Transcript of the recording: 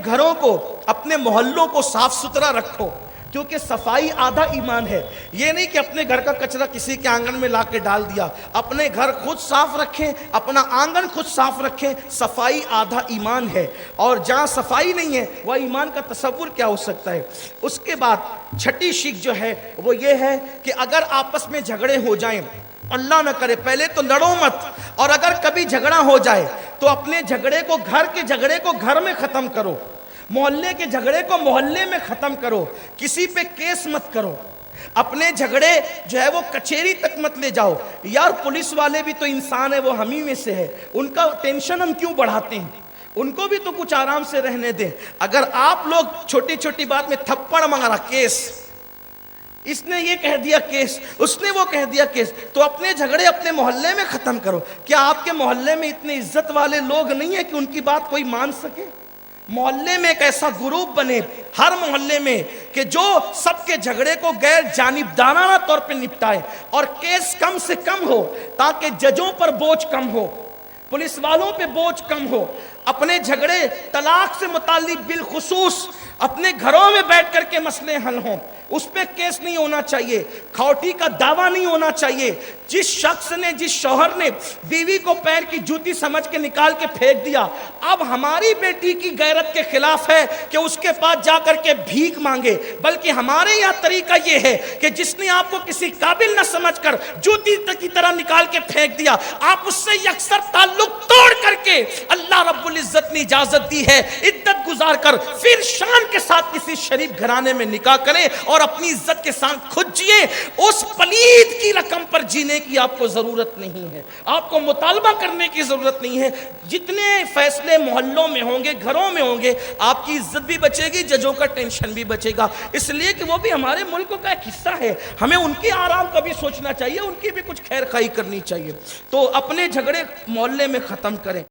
گھروں کو، اپنے محلوں کو صاف ستھرا رکھو، کیونکہ صفائی آدھا ایمان ہے۔ یہ نہیں کہ اپنے گھر کا کچرا کسی کے آنگن میں لا کے ڈال دیا، اپنے گھر خود صاف رکھیں، اپنا آنگن خود صاف رکھیں، صفائی آدھا ایمان ہے، اور جہاں صفائی نہیں ہے وہ ایمان کا تصور کیا ہو سکتا ہے۔ اس کے بعد چھٹی شیخ جو ہے وہ یہ ہے کہ اگر آپس میں جھگڑے ہو جائیں، اللہ نہ کرے، پہلے تو لڑو مت، اور اگر کبھی جھگڑا ہو جائے تو اپنے جھگڑے کو، گھر کے جھگڑے کو گھر میں ختم کرو، محلے کے جھگڑے کو محلے میں ختم کرو، کسی پہ کیس مت کرو، اپنے جھگڑے جو ہے وہ کچہری تک مت لے جاؤ۔ یار پولیس والے بھی تو انسان ہے، وہ ہم ہی میں سے ہے، ان کا ٹینشن ہم کیوں بڑھاتے ہیں؟ ان کو بھی تو کچھ آرام سے رہنے دیں۔ اگر آپ لوگ چھوٹی چھوٹی بات میں تھپڑ مارا، کیس، اس نے یہ کہہ دیا کیس، اس نے وہ کہہ دیا کیس، تو اپنے جھگڑے اپنے محلے میں ختم کرو۔ کیا آپ کے محلے میں اتنے عزت والے لوگ نہیں ہیں کہ ان کی بات کوئی مان سکے؟ محلے میں ایک ایسا گروپ بنے، ہر محلے میں، کہ جو سب کے جھگڑے کو غیر جانبدارانہ طور پہ نپٹائے، اور کیس کم سے کم ہو، تاکہ ججوں پر بوجھ کم ہو، پولیس والوں پہ بوجھ کم ہو۔ اپنے جھگڑے طلاق سے متعلق بالخصوص اپنے گھروں میں بیٹھ کر کے مسئلے حل ہوں، اس پہ کیس نہیں ہونا چاہیے، کھوٹی کا دعویٰ نہیں ہونا چاہیے۔ جس شخص نے، جس شوہر نے بیوی کو پیر کی جوتی سمجھ کے نکال کے پھینک دیا، اب ہماری بیٹی کی غیرت کے خلاف ہے کہ اس کے پاس جا کر کے بھیک مانگے، بلکہ ہمارے یہاں طریقہ یہ ہے کہ جس نے آپ کو کسی قابل نہ سمجھ کر جوتی کی طرح نکال کے پھینک دیا، آپ اس سے یکسر تعلق توڑ کر کے، اللہ رب العزت نے اجازت دی ہے، عدت گزار کر پھر شان کے ساتھ کسی شریف گھرانے میں نکاح کریں اور اپنی عزت کے ساتھ خود جیے۔ اس پلید کی رقم پر جینے کی آپ کو ضرورت نہیں ہے، آپ کو مطالبہ کرنے کی ضرورت نہیں ہے۔ جتنے فیصلے محلوں میں ہوں گے، گھروں میں ہوں گے، آپ کی عزت بھی بچے گی، ججوں کا ٹینشن بھی بچے گا، اس لیے کہ وہ بھی ہمارے ملک کا ایک حصہ ہے، ہمیں ان کے آرام کا بھی سوچنا چاہیے، ان کی بھی کچھ خیر خواہی کرنی چاہیے۔ تو اپنے جھگڑے محلے میں ختم کریں۔